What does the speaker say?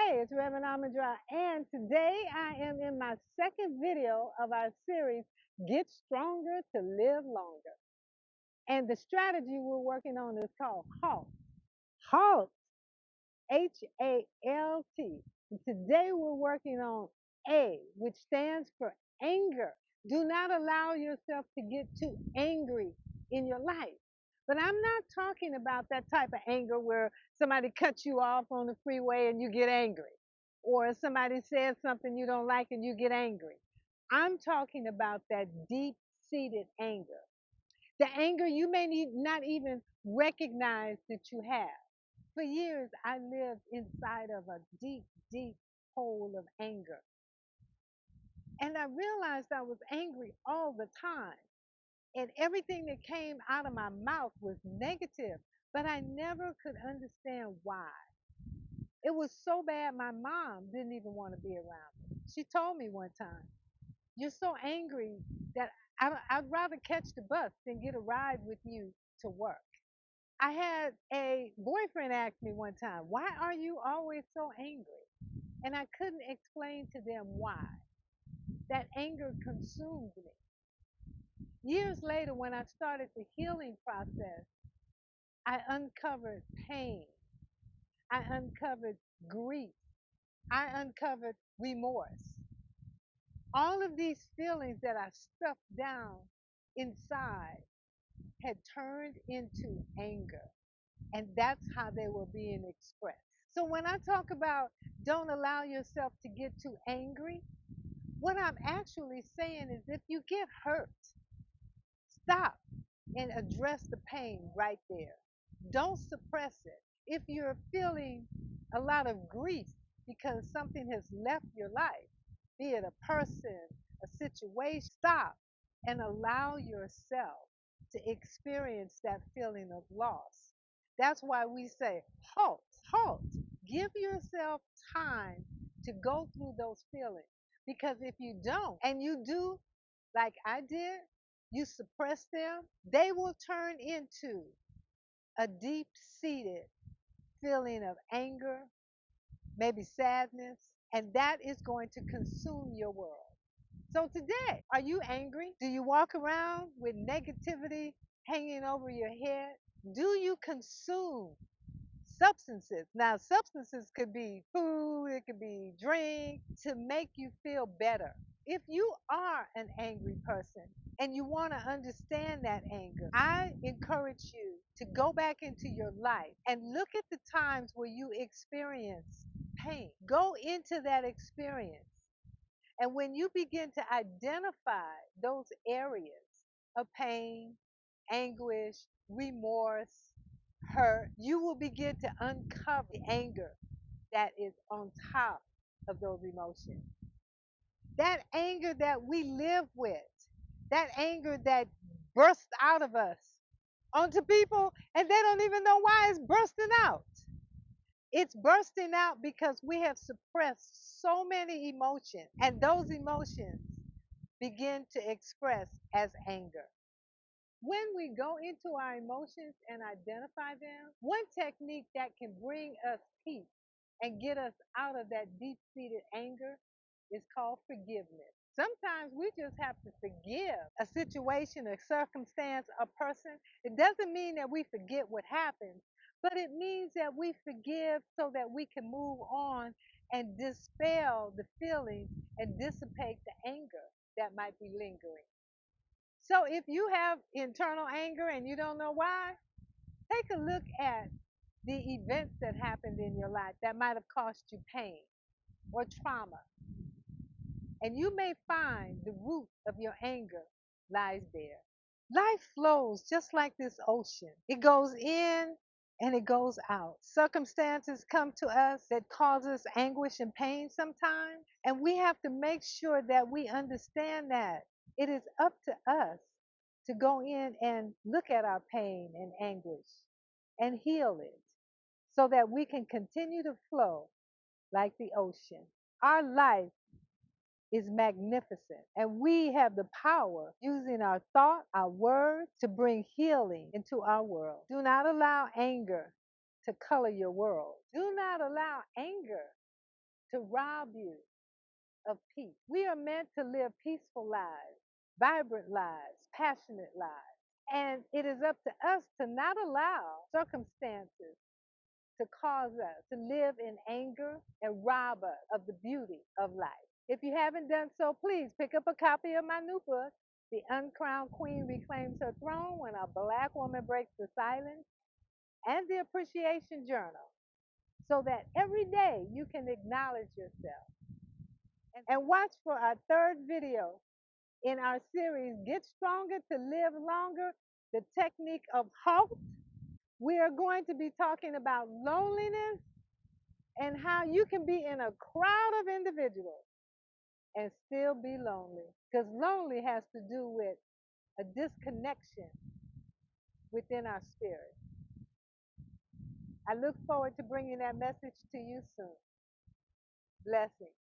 Hey, it's Reverend Ahmondra, and today I am in my second video of our series, Get Stronger to Live Longer. And the strategy we're working on is called HALT. HALT, H-A-L-T. And today we're working on A, which stands for anger. Do not allow yourself to get too angry in your life. But I'm not talking about that type of anger where somebody cuts you off on the freeway and you get angry, or somebody says something you don't like and you get angry. I'm talking about that deep seated anger. The anger you may not even recognize that you have. For years, I lived inside of a deep, deep hole of anger. And I realized I was angry all the time. And everything that came out of my mouth was negative, but I never could understand why. It was so bad, my mom didn't even want to be around me. She told me one time, "You're so angry that I'd rather catch the bus than get a ride with you to work." I had a boyfriend ask me one time, "Why are you always so angry?" And I couldn't explain to them why. That anger consumed me. Years later, when I started the healing process, I uncovered pain. I uncovered grief. I uncovered remorse. All of these feelings that I stuffed down inside had turned into anger. And that's how they were being expressed. So when I talk about don't allow yourself to get too angry, what I'm actually saying is if you get hurt, stop and address the pain right there. Don't suppress it. If you're feeling a lot of grief because something has left your life, be it a person, a situation, stop and allow yourself to experience that feeling of loss. That's why we say, halt, halt. Give yourself time to go through those feelings. Because if you don't, and you do like I did, you suppress them, they will turn into a deep seated feeling of anger, maybe sadness, and that is going to consume your world. So today, are you angry? Do you walk around with negativity hanging over your head? Do you consume substances? Now, substances could be food, it could be drink to make you feel better. If you are an angry person and you want to understand that anger, I encourage you to go back into your life and look at the times where you experience pain. Go into that experience. And when you begin to identify those areas of pain, anguish, remorse, hurt, you will begin to uncover the anger that is on top of those emotions. That anger that we live with, that anger that bursts out of us onto people and they don't even know why it's bursting out. It's bursting out because we have suppressed so many emotions, and those emotions begin to express as anger. When we go into our emotions and identify them, one technique that can bring us peace and get us out of that deep seated anger is called forgiveness. Sometimes we just have to forgive a situation, a circumstance, a person. It doesn't mean that we forget what happened, but it means that we forgive so that we can move on and dispel the feelings and dissipate the anger that might be lingering. So if you have internal anger and you don't know why, take a look at the events that happened in your life that might have caused you pain or trauma. And you may find the root of your anger lies there. Life flows just like this ocean. It goes in and it goes out. Circumstances come to us that cause us anguish and pain sometimes, and we have to make sure that we understand that it is up to us to go in and look at our pain and anguish and heal it so that we can continue to flow like the ocean. Our life is magnificent. And we have the power using our thought, our words to bring healing into our world. Do not allow anger to color your world. Do not allow anger to rob you of peace. We are meant to live peaceful lives, vibrant lives, passionate lives. And it is up to us to not allow circumstances to cause us to live in anger and rob us of the beauty of life. If you haven't done so, please pick up a copy of my new book, The Uncrowned Queen Reclaims Her Throne When a Black Woman Breaks the Silence, and the Appreciation Journal, so that every day you can acknowledge yourself. And watch for our third video in our series, Get Stronger to Live Longer, the technique of HALT. We are going to be talking about loneliness and how you can be in a crowd of individuals and still be lonely. Because lonely has to do with a disconnection within our spirit. I look forward to bringing that message to you soon. Blessings.